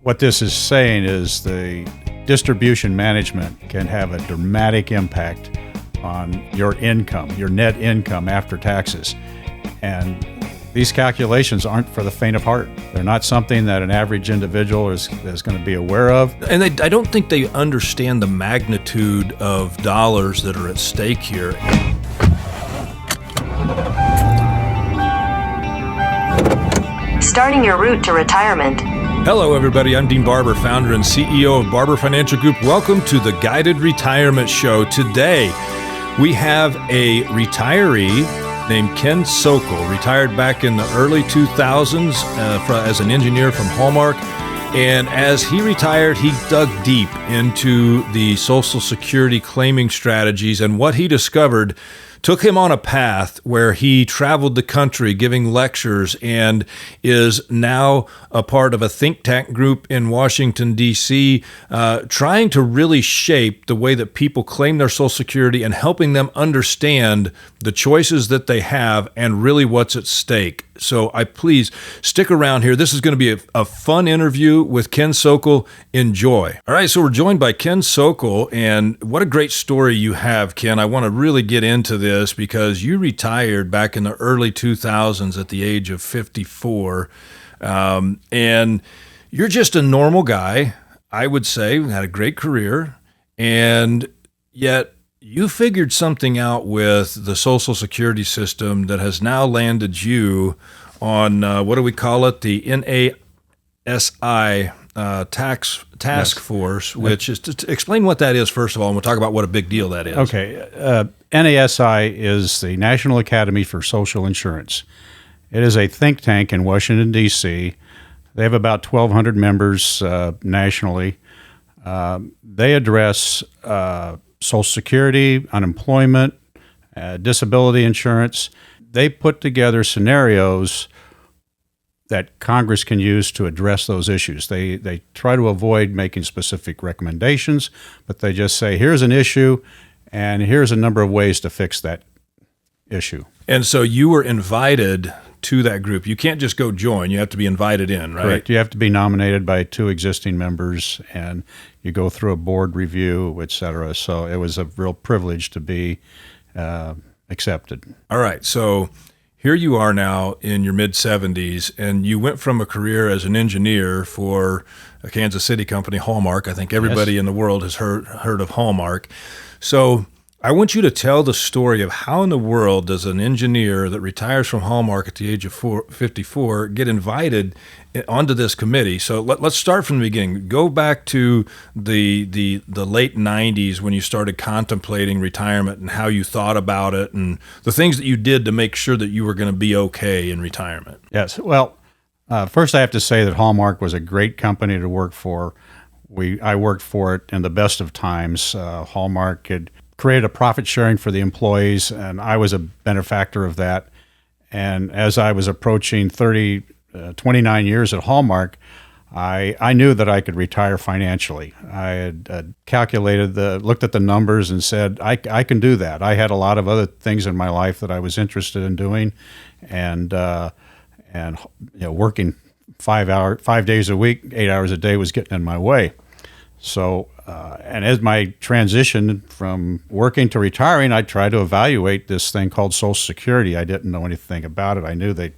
What this is saying is the distribution management can have a dramatic impact on your income, your net income after taxes. And these calculations aren't for the faint of heart. They're not something that an average individual is going to be aware of. And I don't think they understand the magnitude of dollars that are at stake here. Starting your route to retirement. Hello, everybody. I'm Dean Barber, founder and CEO of Barber Financial Group. Welcome to the Guided Retirement Show. Today, we have a retiree named Ken Sokol, retired back in the early 2000s as an engineer from Hallmark. And as he retired, he dug deep into the Social Security claiming strategies, and what he discovered took him on a path where he traveled the country giving lectures and is now a part of a think tank group in Washington, D.C., trying to really shape the way that people claim their Social Security and helping them understand the choices that they have and really what's at stake. So please stick around here. This is going to be a fun interview with Ken Sokol. Enjoy. All right, so we're joined by Ken Sokol, and what a great story you have, Ken. I want to really get into this because you retired back in the early 2000s at the age of 54, and you're just a normal guy, I would say, had a great career, and yet you figured something out with the Social Security system that has now landed you on, what do we call it? The NASI task force, which is to explain what that is, first of all, and we'll talk about what a big deal that is. Okay. NASI is the National Academy for Social Insurance. It is a think tank in Washington, D.C. They have about 1,200 members nationally. They address Social Security, unemployment, disability insurance. They put together scenarios that Congress can use to address those issues. They try to avoid making specific recommendations, but they just say, here's an issue, and here's a number of ways to fix that issue. And so you were invited to that group. You can't just go join. You have to be invited in, right? Correct. You have to be nominated by 2 existing members, and you go through a board review, et cetera. So it was a real privilege to be accepted. All right. So here you are now in your mid-70s, and you went from a career as an engineer for a Kansas City company, Hallmark. I think everybody in the world has heard of Hallmark. So I want you to tell the story of how in the world does an engineer that retires from Hallmark at the age of 54 get invited onto this committee. So let's start from the beginning. Go back to the late 90s when you started contemplating retirement and how you thought about it and the things that you did to make sure that you were going to be okay in retirement. Yes. Well, first I have to say that Hallmark was a great company to work for. I worked for it in the best of times. Hallmark had created a profit sharing for the employees, and I was a benefactor of that. And as I was approaching 29 years at Hallmark, I knew that I could retire financially. I had looked at the numbers and said, I can do that. I had a lot of other things in my life that I was interested in doing, and working 5 days a week, 8 hours a day was getting in my way. So, and as my transition from working to retiring, I tried to evaluate this thing called Social Security. I didn't know anything about it. I knew they'd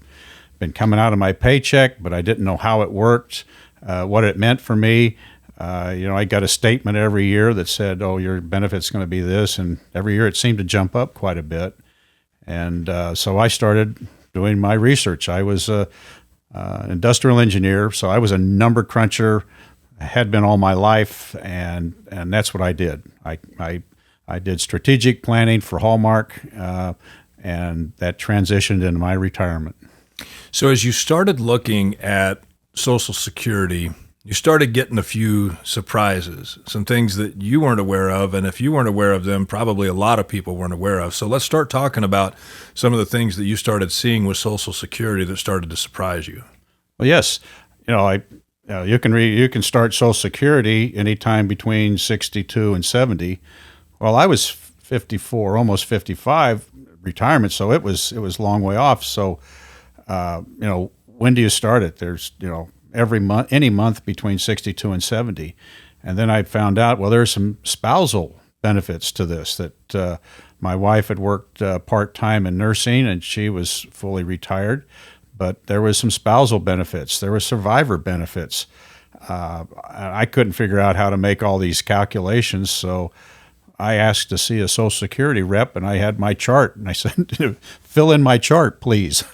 been coming out of my paycheck, but I didn't know how it worked, what it meant for me. I got a statement every year that said, oh, your benefit's going to be this, and every year it seemed to jump up quite a bit. And so I started doing my research. I was an industrial engineer, so I was a number cruncher. I had been all my life, and that's what I did. I did strategic planning for Hallmark, and that transitioned into my retirement. So as you started looking at Social Security, you started getting a few surprises, some things that you weren't aware of, and if you weren't aware of them, probably a lot of people weren't aware of. So let's start talking about some of the things that you started seeing with Social Security that started to surprise you. Well, yes. You can start Social Security anytime between 62 and 70. Well, I was 54, almost 55, retirement, so it was a long way off. So, when do you start it? There's, every month, any month between 62 and 70. And then I found out, well, there's some spousal benefits to this, that my wife had worked part-time in nursing and she was fully retired, but there was some spousal benefits. There were survivor benefits. I couldn't figure out how to make all these calculations, so I asked to see a Social Security rep, and I had my chart, and I said, fill in my chart, please.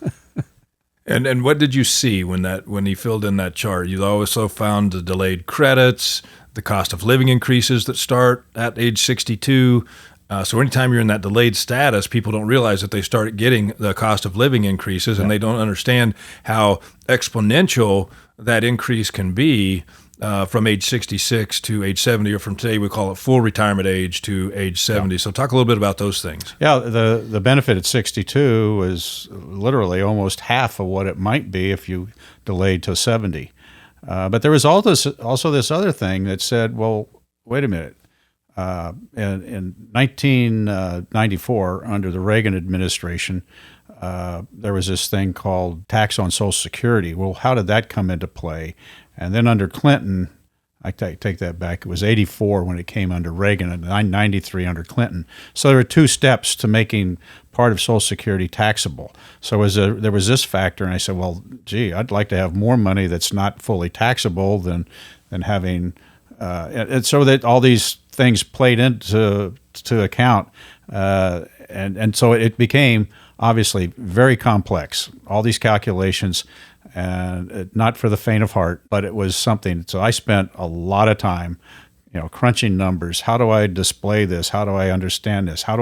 And what did you see when he filled in that chart? You also found the delayed credits, the cost of living increases that start at age 62. So anytime you're in that delayed status, people don't realize that they start getting the cost of living increases, and they don't understand how exponential that increase can be from age 66 to age 70, or from today we call it full retirement age to age 70. So talk a little bit about those things. Yeah, the benefit at 62 is literally almost half of what it might be if you delayed to 70. But there was also this other thing that said, well, wait a minute. In 1994, under the Reagan administration, there was this thing called tax on Social Security. Well, how did that come into play? And then under Clinton, I take that back. It was 84 when it came under Reagan, and 93 under Clinton. So there were two steps to making part of Social Security taxable. So there was this factor, and I said, well, gee, I'd like to have more money that's not fully taxable than having. And so that all these things played into account, and so it became obviously very complex. All these calculations, and not for the faint of heart, but it was something. So I spent a lot of time, crunching numbers. How do I display this? How do I understand this? How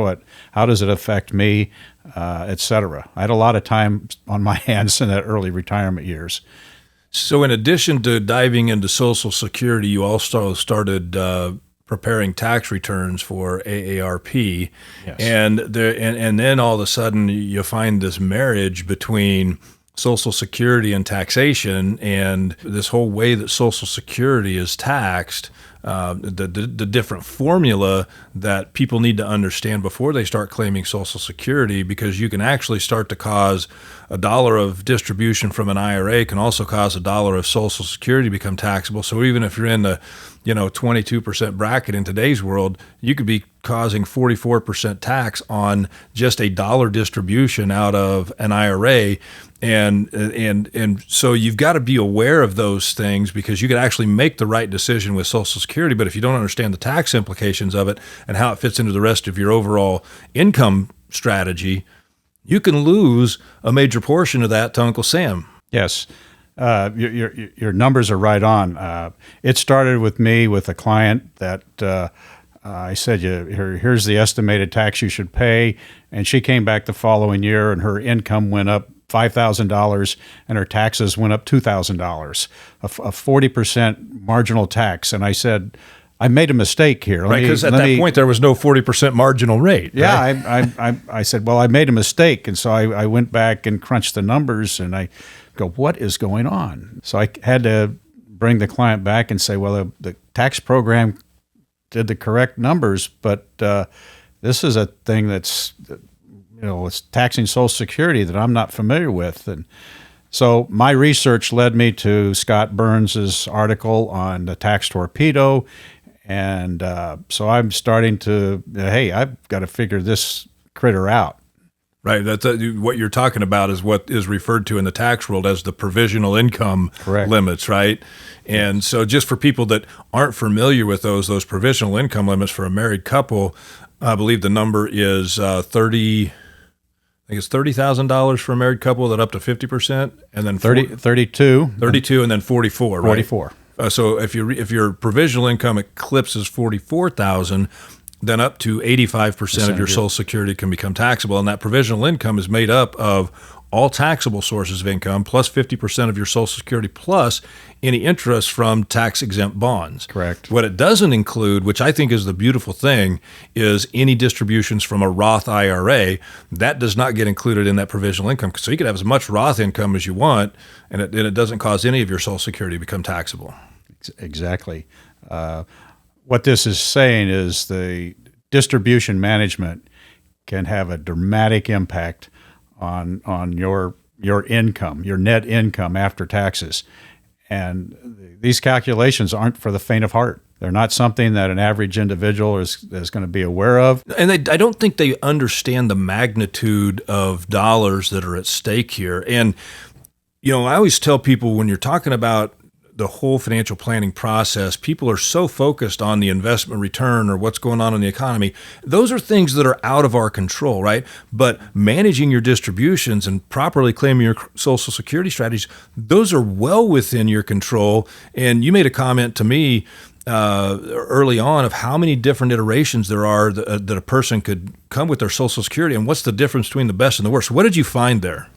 does it affect me, et cetera? I had a lot of time on my hands in that early retirement years. So in addition to diving into Social Security, you also started preparing tax returns for AARP. Yes. And then all of a sudden you find this marriage between Social Security and taxation, and this whole way that Social Security is taxed, the different formula that people need to understand before they start claiming Social Security, because you can actually start to cause $1 of distribution from an IRA can also cause $1 of Social Security to become taxable. So even if you're in the 22% bracket in today's world, you could be causing 44% tax on just $1 distribution out of an IRA. And so you've got to be aware of those things, because you could actually make the right decision with Social Security. But if you don't understand the tax implications of it and how it fits into the rest of your overall income strategy, you can lose a major portion of that to Uncle Sam. Yes. Your numbers are right on. It started with me with a client that I said, here's the estimated tax you should pay. And she came back the following year and her income went up $5,000 and her taxes went up $2,000, a 40% marginal tax. And I said, I made a mistake here. Right, because at that point there was no 40% marginal rate. Yeah, right? I said, well, I made a mistake. And so I went back and crunched the numbers and I go, what is going on? So I had to bring the client back and say, well, the tax program did the correct numbers, but this is a thing that's, it's taxing Social Security that I'm not familiar with. And so my research led me to Scott Burns's article on the tax torpedo. And so I'm starting to, hey, I've got to figure this critter out. Right. That's what you're talking about is what is referred to in the tax world as the provisional income limits, right? And so just for people that aren't familiar with those provisional income limits for a married couple, I believe the number is $30,000 for a married couple, that up to 50%, and then 32, and then 44, right? 44. So if your provisional income eclipses 44,000, then up to 85% of your Social Security can become taxable, and that provisional income is made up of all taxable sources of income plus 50% of your Social Security plus any interest from tax-exempt bonds. Correct. What it doesn't include, which I think is the beautiful thing, is any distributions from a Roth IRA. That does not get included in that provisional income. So you can have as much Roth income as you want, and it doesn't cause any of your Social Security to become taxable. Exactly. What this is saying is the distribution management can have a dramatic impact on your income, your net income after taxes. And these calculations aren't for the faint of heart. They're not something that an average individual is going to be aware of. And I don't think they understand the magnitude of dollars that are at stake here. And, I always tell people when you're talking about the whole financial planning process, people are so focused on the investment return or what's going on in the economy. Those are things that are out of our control, right? But managing your distributions and properly claiming your Social Security strategies, those are well within your control. And you made a comment to me early on of how many different iterations there are that a person could come with their Social Security, and what's the difference between the best and the worst. What did you find there?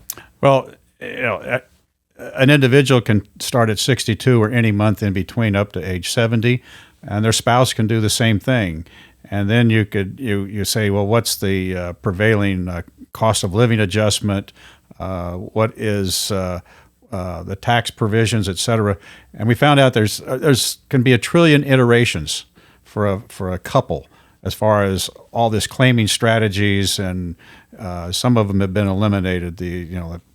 Well, an individual can start at 62 or any month in between up to age 70, and their spouse can do the same thing. And then you say, well, what's the prevailing cost of living adjustment? What is the tax provisions, et cetera? And we found out there's can be a trillion iterations for a couple as far as all this claiming strategies, and some of them have been eliminated.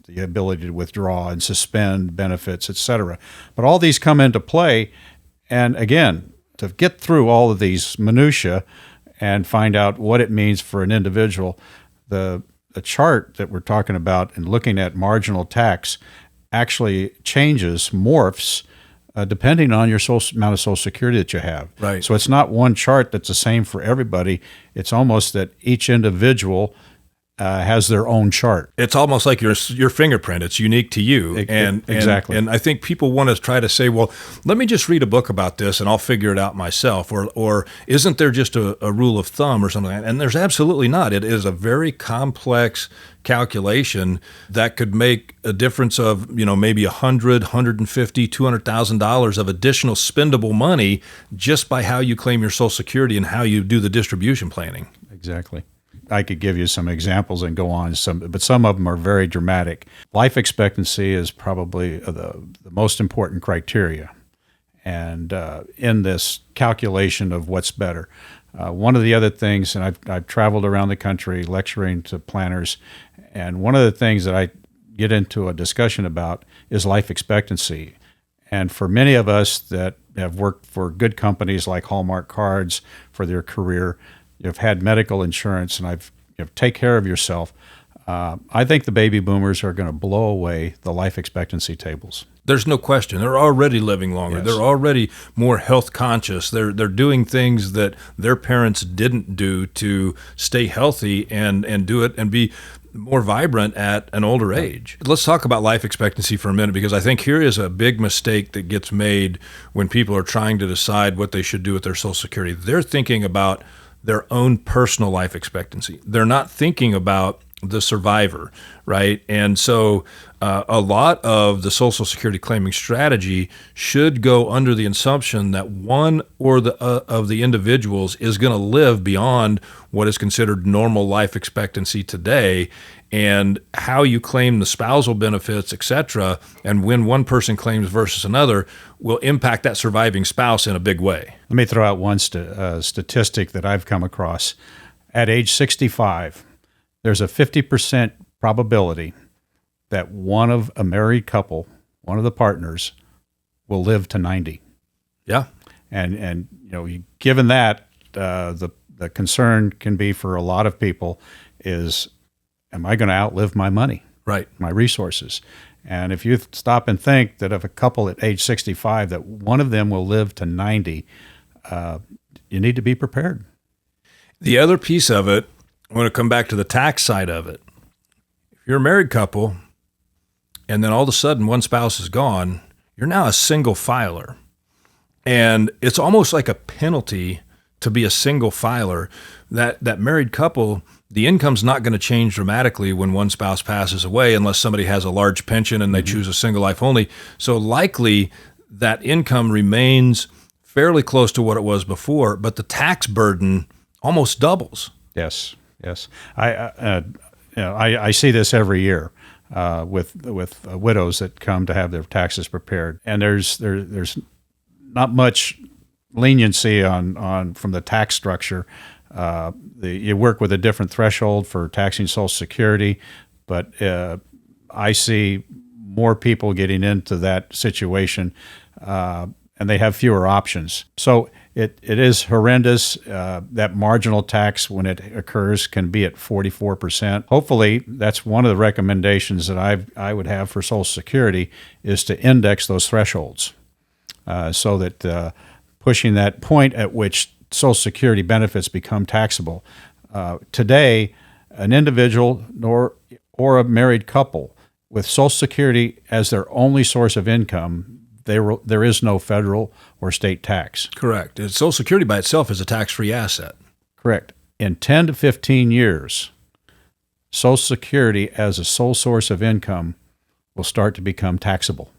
The ability to withdraw and suspend benefits, et cetera. But all these come into play. And again, to get through all of these minutia and find out what it means for an individual, the chart that we're talking about and looking at marginal tax actually changes, morphs, depending on your amount of Social Security that you have. Right. So it's not one chart that's the same for everybody. It's almost that each individual has their own chart. It's almost like your fingerprint. It's unique to you. Exactly. And I think people want to try to say, well, let me just read a book about this and I'll figure it out myself. Or isn't there just a rule of thumb or something like that? And there's absolutely not. It is a very complex calculation that could make a difference of, maybe $100,000, $150,000, $200,000 of additional spendable money just by how you claim your Social Security and how you do the distribution planning. Exactly. I could give you some examples and go on, but some of them are very dramatic. Life expectancy is probably the most important criteria, and in this calculation of what's better. One of the other things, and I've traveled around the country lecturing to planners, and one of the things that I get into a discussion about is life expectancy. And for many of us that have worked for good companies like Hallmark cards for their career, you've had medical insurance, and take care of yourself. I think the baby boomers are going to blow away the life expectancy tables. There's no question. They're already living longer. Yes. They're already more health conscious. They're doing things that their parents didn't do to stay healthy and do it and be more vibrant at an older age. Let's talk about life expectancy for a minute, because I think here is a big mistake that gets made when people are trying to decide what they should do with their Social Security. They're thinking about their own personal life expectancy. They're not thinking about the survivor, right? And so a lot of the Social Security claiming strategy should go under the assumption that one or the of the individuals is going to live beyond what is considered normal life expectancy today, and how you claim the spousal benefits, et cetera, and when one person claims versus another will impact that surviving spouse in a big way. Let me throw out one statistic that I've come across. At age 65, there's a 50% probability that one of a married couple, one of the partners, will live to 90. Yeah. And given that, the concern can be for a lot of people is, am I going to outlive my money? Right. My resources. And if you stop and think that if a couple at age 65, that one of them will live to 90, you need to be prepared. The other piece of it, I want to come back to the tax side of it. If you're a married couple and then all of a sudden one spouse is gone, you're now a single filer. And it's almost like a penalty to be a single filer. That married couple, the income's not going to change dramatically when one spouse passes away unless somebody has a large pension and they choose a single life only. So likely that income remains fairly close to what it was before, but the tax burden almost doubles. Yes. I see this every year with widows that come to have their taxes prepared, and there's not much leniency on from the tax structure. You work with a different threshold for taxing Social Security, but I see more people getting into that situation, and they have fewer options. So it is horrendous. That marginal tax, when it occurs, can be at 44%. Hopefully, that's one of the recommendations that I would have for Social Security, is to index those thresholds, so that pushing that point at which Social Security benefits become taxable. Today, an individual or a married couple with Social Security as their only source of income, there is no federal or state tax. Correct. Social Security by itself is a tax-free asset. Correct. In 10 to 15 years, Social Security as a sole source of income will start to become taxable,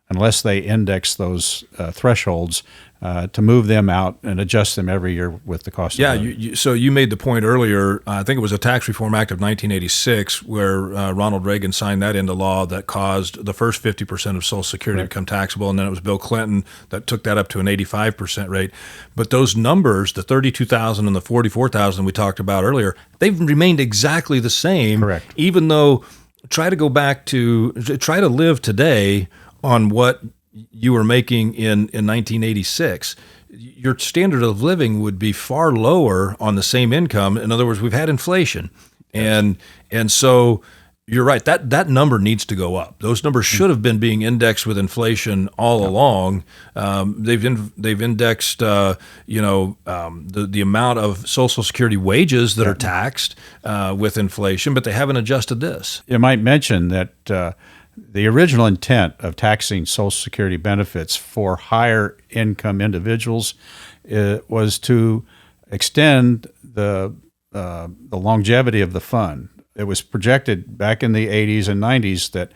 unless they index those thresholds to move them out and adjust them every year with the cost of living. So you made the point earlier, I think it was a Tax Reform Act of 1986, where Ronald Reagan signed that into law that caused the first 50% of Social Security to become taxable, and then it was Bill Clinton that took that up to an 85% rate. But those numbers, the 32,000 and the 44,000 we talked about earlier, they've remained exactly the same. Correct. Even though try to live today on what you were making in 1986, your standard of living would be far lower on the same income. In other words, we've had inflation, and so you're right, that number needs to go up. Those numbers should have been being indexed with inflation all along. They've indexed the amount of Social Security wages that are taxed with inflation, but they haven't adjusted this. You might mention that the original intent of taxing Social Security benefits for higher income individuals was to extend the longevity of the fund. It was projected back in the 80s and 90s that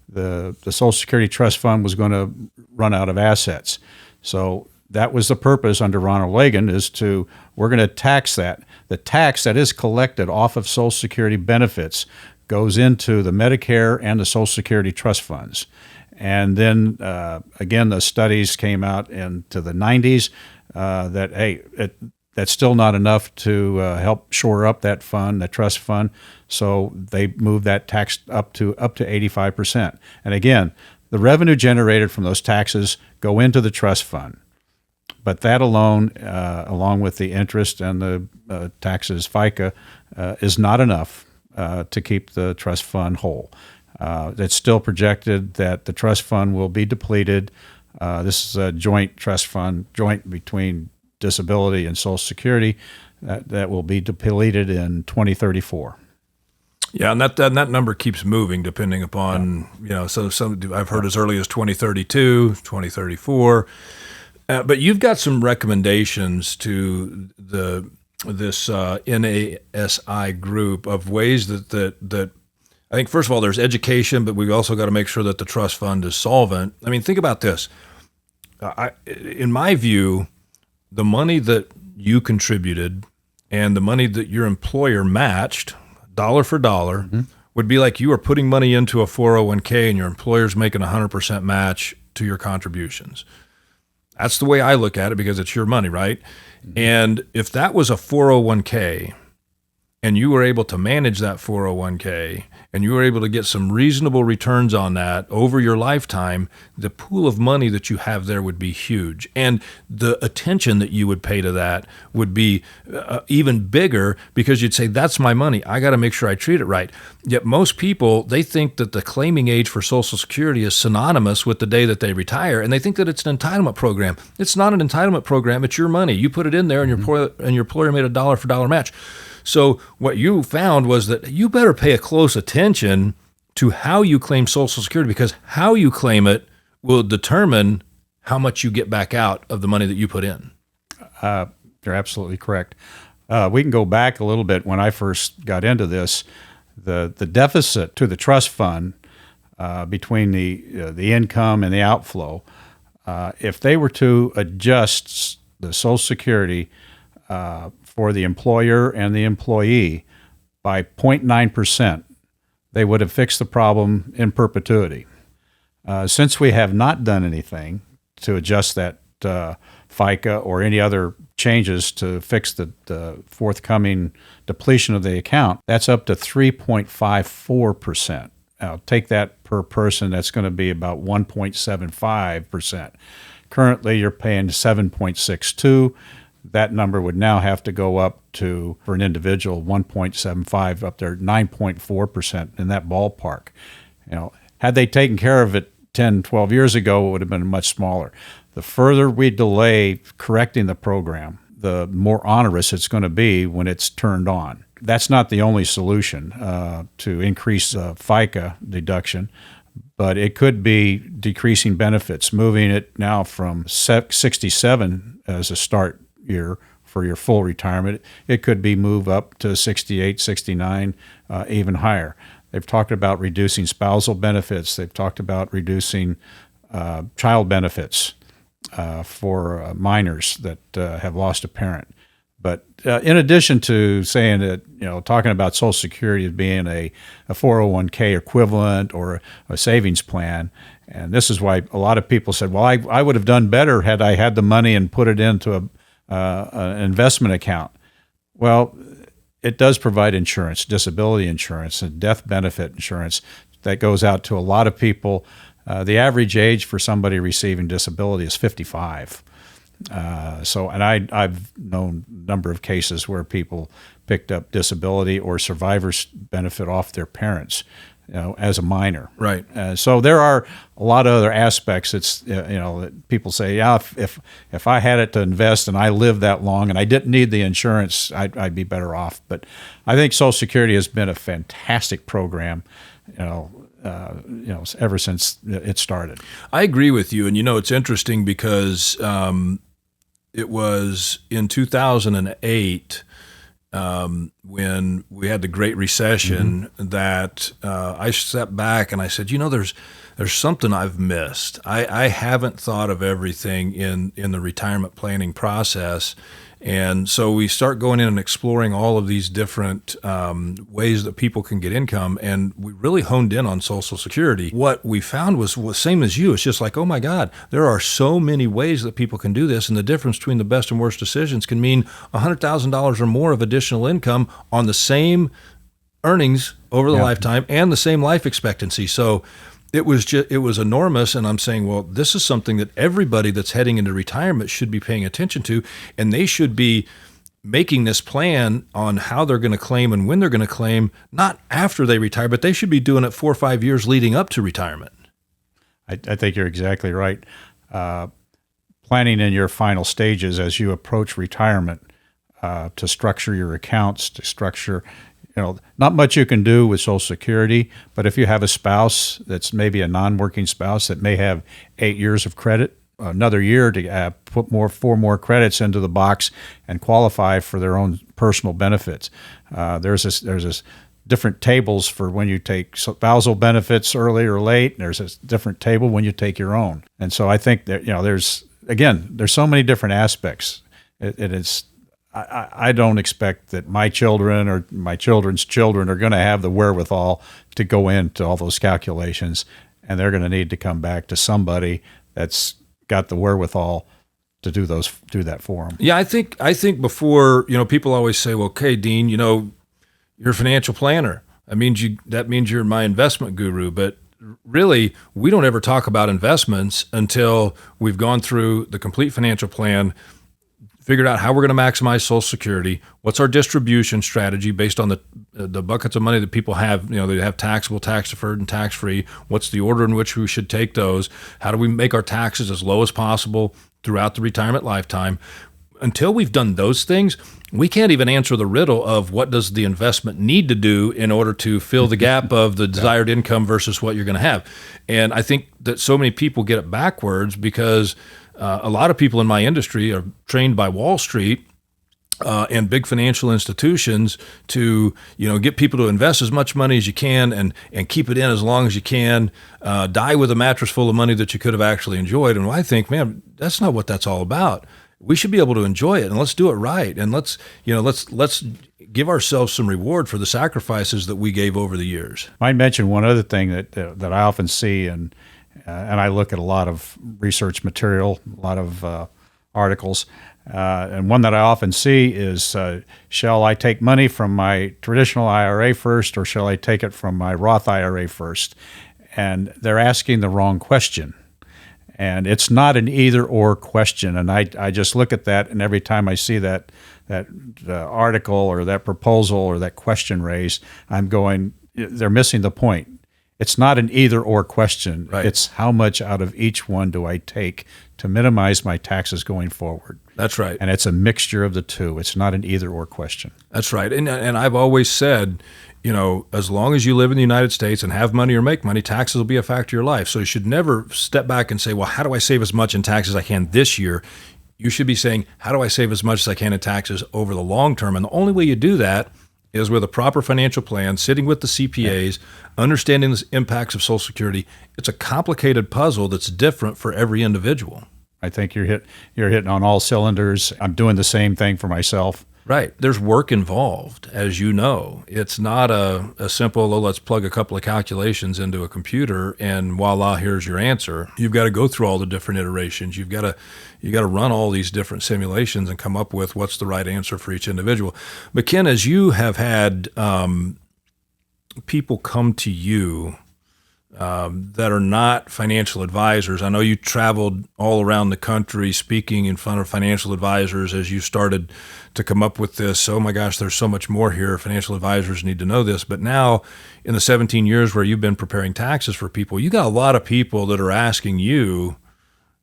the Social Security Trust Fund was going to run out of assets. So that was the purpose under Ronald Reagan, we're going to tax that. The tax that is collected off of Social Security benefits goes into the Medicare and the Social Security trust funds. And then, again, the studies came out into the 90s that, that's still not enough to help shore up that fund, the trust fund. So they moved that tax up to 85%. And again, the revenue generated from those taxes go into the trust fund. But that alone, along with the interest and the taxes, FICA, is not enough to keep the trust fund whole. It's still projected that the trust fund will be depleted. This is a joint trust fund, joint between disability and Social Security, that will be depleted in 2034. Yeah, and that number keeps moving depending upon, so some I've heard as early as 2032, 2034. But you've got some recommendations to this NASI group of ways that I think, first of all, there's education, but we've also got to make sure that the trust fund is solvent. I mean, think about this. In my view, the money that you contributed and the money that your employer matched, dollar for dollar, would be like you are putting money into a 401k and your employer's making 100% match to your contributions. That's the way I look at it, because it's your money, right? And if that was a 401k and you were able to manage that 401k and you were able to get some reasonable returns on that over your lifetime, the pool of money that you have there would be huge. And the attention that you would pay to that would be even bigger, because you'd say, that's my money. I got to make sure I treat it right. Yet most people, they think that the claiming age for Social Security is synonymous with the day that they retire, and they think that it's an entitlement program. It's not an entitlement program. It's your money. You put it in there, and your employer made a dollar for dollar match. So what you found was that you better pay a close attention to how you claim Social Security, because how you claim it will determine how much you get back out of the money that you put in. You're absolutely correct. We can go back a little bit. When I first got into this, the deficit to the trust fund between the income and the outflow, if they were to adjust the Social Security for the employer and the employee by 0.9%, they would have fixed the problem in perpetuity. Since we have not done anything to adjust that FICA or any other changes to fix the forthcoming depletion of the account, that's up to 3.54%. take that per person, that's going to be about 1.75%. Currently, you're paying 7.62. That number would now have to go up to, for an individual, 1.75, up there 9.4%, in that ballpark. Had they taken care of it 10, 12 years ago, it would have been much smaller. The further we delay correcting the program, the more onerous it's going to be when it's turned on. That's not the only solution to increase FICA deduction, but it could be decreasing benefits, moving it now from 67 as a start year for your full retirement. It could be moved up to 68, 69, even higher. They've talked about reducing spousal benefits. They've talked about reducing child benefits for minors that have lost a parent. But in addition to saying that, talking about Social Security as being a 401k equivalent or a savings plan, and this is why a lot of people said, well, I would have done better had I had the money and put it into an investment account. Well, it does provide insurance, disability insurance, and death benefit insurance that goes out to a lot of people. The average age for somebody receiving disability is 55. And I've known a number of cases where people picked up disability or survivor's benefit off their parents, as a minor. Right. So there are a lot of other aspects. It's that people say, yeah, if I had it to invest and I lived that long and I didn't need the insurance, I'd be better off. But I think Social Security has been a fantastic program, ever since it started. I agree with you, and it's interesting because it was in 2008 when we had the Great Recession that I stepped back and I said, there's something I've missed. I haven't thought of everything in the retirement planning process. And so we start going in and exploring all of these different ways that people can get income, and we really honed in on Social Security. What we found was same as you. It's just like, oh my God, there are so many ways that people can do this, and the difference between the best and worst decisions can mean $100,000 or more of additional income on the same earnings over the lifetime and the same life expectancy. So it was enormous, and I'm saying, well, this is something that everybody that's heading into retirement should be paying attention to, and they should be making this plan on how they're going to claim and when they're going to claim, not after they retire, but they should be doing it 4 or 5 years leading up to retirement. I think you're exactly right. Planning in your final stages as you approach retirement to structure your accounts, to structure not much you can do with Social Security, but if you have a spouse that's maybe a non-working spouse that may have 8 years of credit, another year to put 4 more credits into the box and qualify for their own personal benefits. There's this different tables for when you take spousal benefits early or late. And there's a different table when you take your own. And so I think that there's so many different aspects. I don't expect that my children or my children's children are going to have the wherewithal to go into all those calculations, and they're going to need to come back to somebody that's got the wherewithal to do that for them. Yeah, I think before, people always say, well, okay, Dean, you're a financial planner. That means you're my investment guru, but really, we don't ever talk about investments until we've gone through the complete financial plan, figured out how we're going to maximize Social Security, what's our distribution strategy based on the buckets of money that people have, they have taxable, tax deferred, and tax free. What's the order in which we should take those? How do we make our taxes as low as possible throughout the retirement lifetime? Until we've done those things, we can't even answer the riddle of what does the investment need to do in order to fill the gap of the desired income versus what you're going to have. And I think that so many people get it backwards because a lot of people in my industry are trained by Wall Street and big financial institutions to, get people to invest as much money as you can and keep it in as long as you can, die with a mattress full of money that you could have actually enjoyed. And I think, man, that's not what that's all about. We should be able to enjoy it, and let's do it right. And let's give ourselves some reward for the sacrifices that we gave over the years. I mentioned one other thing that I often see, and I look at a lot of research material, a lot of articles. And one that I often see is, shall I take money from my traditional IRA first, or shall I take it from my Roth IRA first? And they're asking the wrong question. And it's not an either or question. And I just look at that, and every time I see that article or that proposal or that question raised, I'm going, they're missing the point. It's not an either or question. Right. It's how much out of each one do I take to minimize my taxes going forward. That's right. And it's a mixture of the two. It's not an either or question. That's right. And I've always said, as long as you live in the United States and have money or make money, taxes will be a factor of your life. So you should never step back and say, well, how do I save as much in taxes as I can this year? You should be saying, how do I save as much as I can in taxes over the long term? And the only way you do that is with a proper financial plan, sitting with the CPAs, understanding the impacts of Social Security. It's a complicated puzzle that's different for every individual. I think you're hitting on all cylinders. I'm doing the same thing for myself. Right. There's work involved, as you know. It's not a simple, let's plug a couple of calculations into a computer and voila, here's your answer. You've got to go through all the different iterations. You've got to run all these different simulations and come up with what's the right answer for each individual. But Ken, as you have had people come to you that are not financial advisors. I know you traveled all around the country speaking in front of financial advisors as you started to come up with this. Oh my gosh, there's so much more here. Financial advisors need to know this. But now in the 17 years where you've been preparing taxes for people, you got a lot of people that are asking you,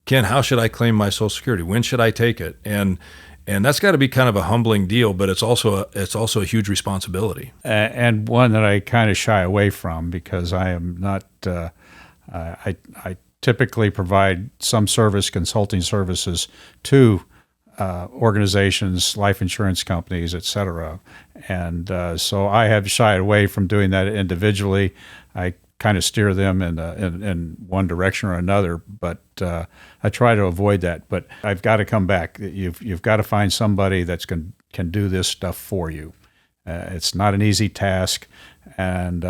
Ken, how should I claim my Social Security? When should I take it? And that's got to be kind of a humbling deal, but it's also a huge responsibility. And one that I kind of shy away from because I am not, I typically provide some consulting services to organizations, life insurance companies, et cetera. And so I have shied away from doing that individually. I kind of steer them in one direction or another, but I try to avoid that. But I've got to come back. You've got to find somebody that can do this stuff for you. It's not an easy task, and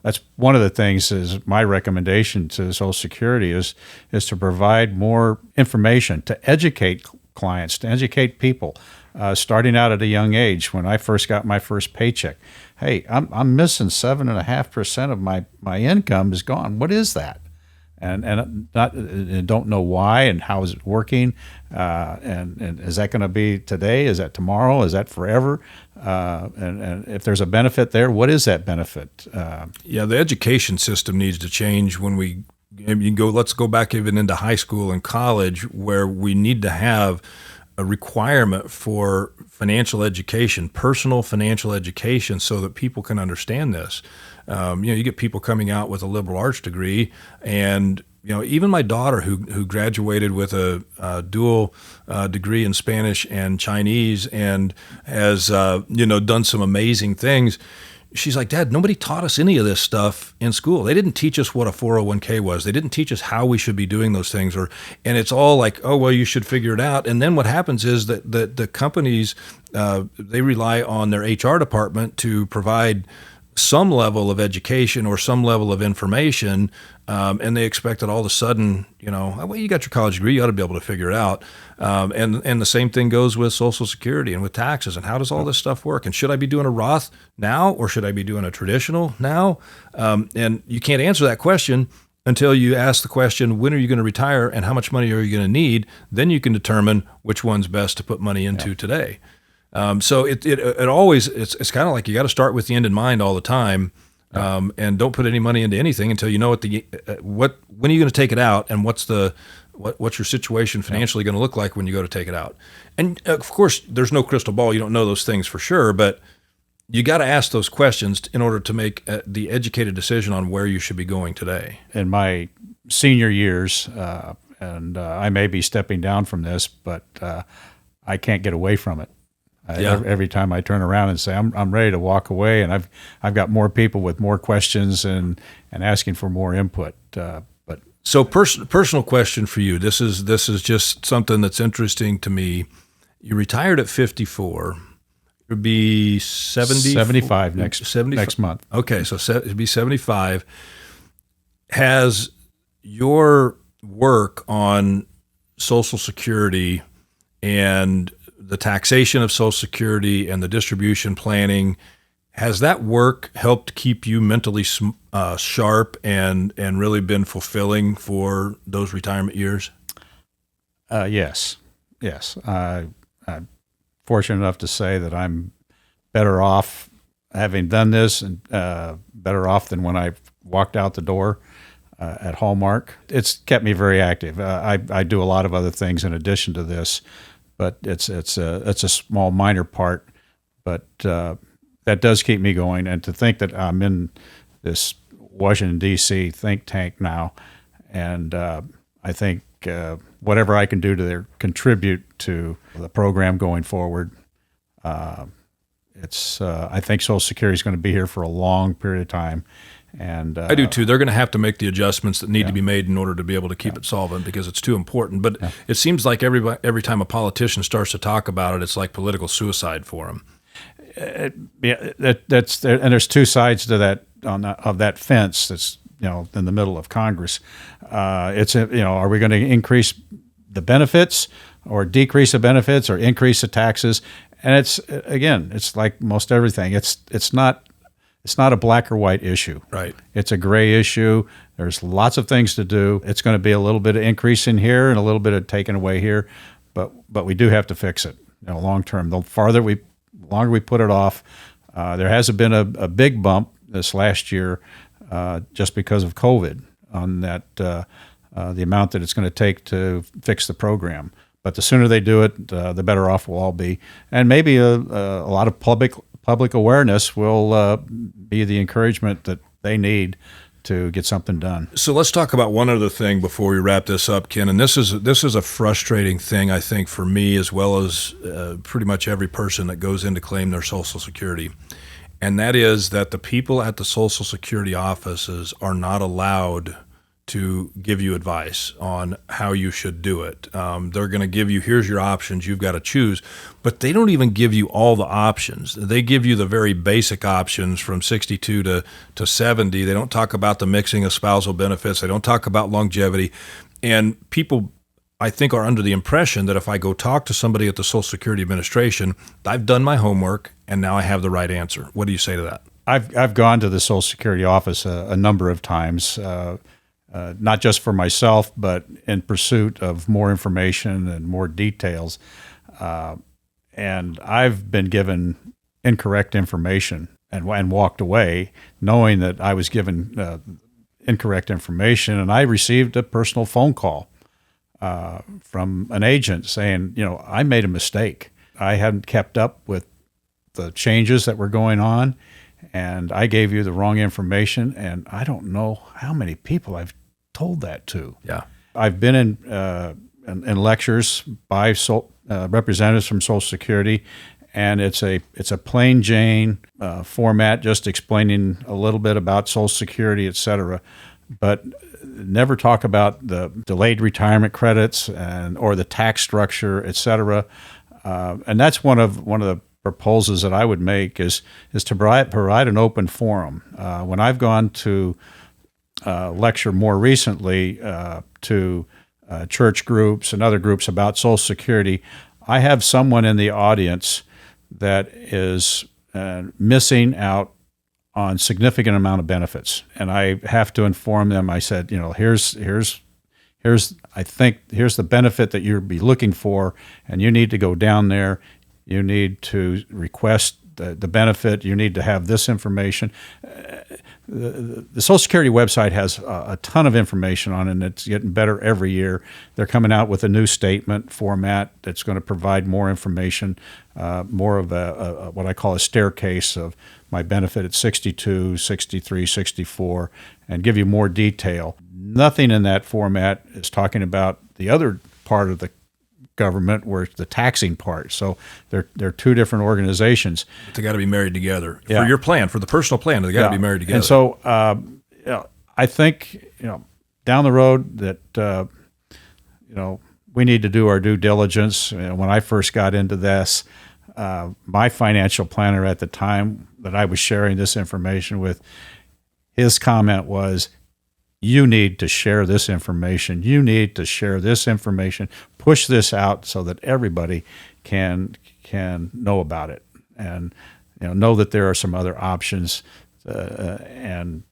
that's one of the things. Is my recommendation to Social Security is to provide more information, to educate clients, to educate people, starting out at a young age. When I first got my first paycheck, hey, I'm missing 7.5% of my income is gone. What is that? And don't know why and how is it working, and is that going to be today? Is that tomorrow? Is that forever? And if there's a benefit there, what is that benefit? Yeah, the education system needs to change when let's go back even into high school and college, where we need to have a requirement for financial education, personal financial education, so that people can understand this. You get people coming out with a liberal arts degree, and even my daughter who graduated with a dual degree in Spanish and Chinese and has done some amazing things. She's like, Dad, nobody taught us any of this stuff in school. They didn't teach us what a 401k was. They didn't teach us how we should be doing those things. And it's all like, oh, well, you should figure it out. And then what happens is that the companies, they rely on their HR department to provide some level of education or some level of information, and they expect that all of a sudden, well, you got your college degree, you ought to be able to figure it out. And the same thing goes with Social Security and with taxes. And how does all this stuff work? And should I be doing a Roth now, or should I be doing a traditional now? And you can't answer that question until you ask the question, when are you going to retire and how much money are you going to need? Then you can determine which one's best to put money into today. So it always, it's kind of like you got to start with the end in mind all the time, and don't put any money into anything until you know when are you going to take it out, and what's your situation financially going to look like when you go to take it out. And of course, there's no crystal ball. You don't know those things for sure, but you got to ask those questions in order to make the educated decision on where you should be going today. In my senior years, and I may be stepping down from this, but I can't get away from it. Every time I turn around and say I'm ready to walk away, and I've got more people with more questions and asking for more input. So personal question for you. This is just something that's interesting to me. You retired at 54. It would be 75 next month. Okay, so it'd be 75. Has your work on Social Security and the taxation of Social Security and the distribution planning. Has that work helped keep you mentally sharp and really been fulfilling for those retirement years? Yes. I'm fortunate enough to say that I'm better off having done this and better off than when I walked out the door at Hallmark. It's kept me very active. I do a lot of other things in addition to this, but it's a small minor part, but that does keep me going. And to think that I'm in this Washington, D.C. think tank now, and I think whatever I can do to contribute to the program going forward, I think Social Security is going to be here for a long period of time. And I do too. They're going to have to make the adjustments that need to be made in order to be able to keep it solvent, because it's too important. But it seems like every time a politician starts to talk about it, it's like political suicide for them. That's there, and there's two sides to that of that fence. That's in the middle of Congress. Are we going to increase the benefits or decrease the benefits or increase the taxes? And it's like most everything. It's not a black or white issue. Right. It's a gray issue. There's lots of things to do. It's going to be a little bit of increase in here and a little bit of taken away here, but we do have to fix it. Long term. The longer we put it off, there hasn't been a big bump this last year just because of COVID on that the amount that it's going to take to fix the program. But the sooner they do it, the better off we'll all be. And maybe a lot of public awareness will be the encouragement that they need to get something done. So let's talk about one other thing before we wrap this up, Ken. And this is a frustrating thing, I think, for me as well as pretty much every person that goes in to claim their Social Security. And that is that the people at the Social Security offices are not allowed to give you advice on how you should do it. They're going to give you, here's your options, you've got to choose, but they don't even give you all the options. They give you the very basic options from 62 to 70. They don't talk about the mixing of spousal benefits. They don't talk about longevity. And people, I think, are under the impression that if I go talk to somebody at the Social Security Administration, I've done my homework and now I have the right answer. What do you say to that? I've gone to the Social Security office a number of times, not just for myself, but in pursuit of more information and more details. And I've been given incorrect information and walked away knowing that I was given incorrect information. And I received a personal phone call from an agent saying, I made a mistake. I hadn't kept up with the changes that were going on, and I gave you the wrong information. And I don't know how many people I've told that to. Yeah, I've been in lectures by representatives from Social Security, and it's a plain Jane format, just explaining a little bit about Social Security, et cetera, but never talk about the delayed retirement credits or the tax structure, et cetera. And that's one of the proposals that I would make is to provide an open forum. When I've gone to lecture more recently to church groups and other groups about Social Security, I have someone in the audience that is missing out on significant amount of benefits, and I have to inform them. I said, here's the benefit that you'll be looking for, and you need to go down there. You need to request the benefit. You need to have this information. The Social Security website has a ton of information on it, and it's getting better every year. They're coming out with a new statement format that's going to provide more information, more of a what I call a staircase of my benefit at 62, 63, 64, and give you more detail. Nothing in that format is talking about the other part of the government, where it's the taxing part. So they're two different organizations. But they got to be married together for your plan, for the personal plan. They got to be married together. And so I think down the road that we need to do our due diligence. When I first got into this, my financial planner at the time that I was sharing this information with, his comment was, you need to share this information. You need to share this information. Push this out so that everybody can know about it, and know that there are some other options, and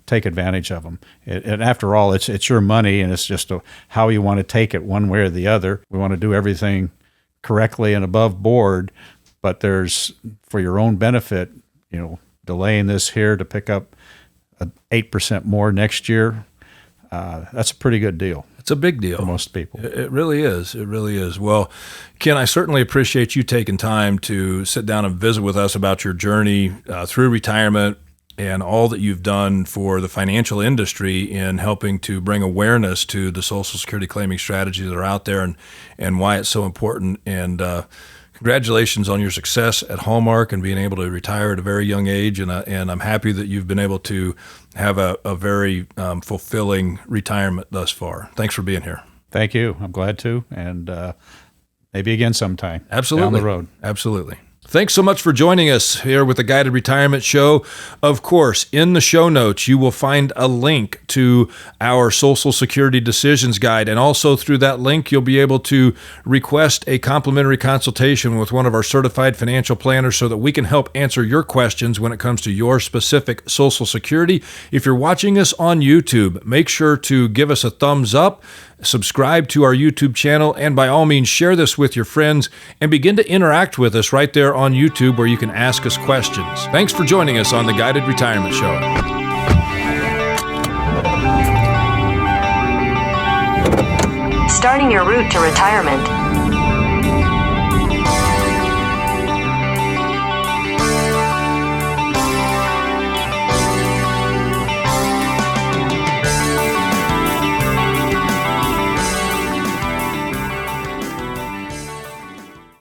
take advantage of them. And after all, it's your money, and it's just how you want to take it one way or the other. We want to do everything correctly and above board, but there's, for your own benefit, delaying this here to pick up 8% more next year. That's a pretty good deal. It's a big deal for most people. It really is. It really is. Well, Ken, I certainly appreciate you taking time to sit down and visit with us about your journey through retirement and all that you've done for the financial industry in helping to bring awareness to the Social Security claiming strategies that are out there, and why it's so important. And congratulations on your success at Hallmark and being able to retire at a very young age. And I'm happy that you've been able to have a very fulfilling retirement thus far. Thanks for being here. Thank you. I'm glad to. And maybe again sometime. Absolutely. Down the road. Absolutely. Thanks so much for joining us here with the Guided Retirement Show. Of course, in the show notes, you will find a link to our Social Security Decisions Guide. And also through that link, you'll be able to request a complimentary consultation with one of our certified financial planners so that we can help answer your questions when it comes to your specific Social Security. If you're watching us on YouTube, make sure to give us a thumbs up, subscribe to our YouTube channel, and by all means, share this with your friends and begin to interact with us right there on YouTube where you can ask us questions. Thanks for joining us on the Guided Retirement Show. Starting your route to retirement.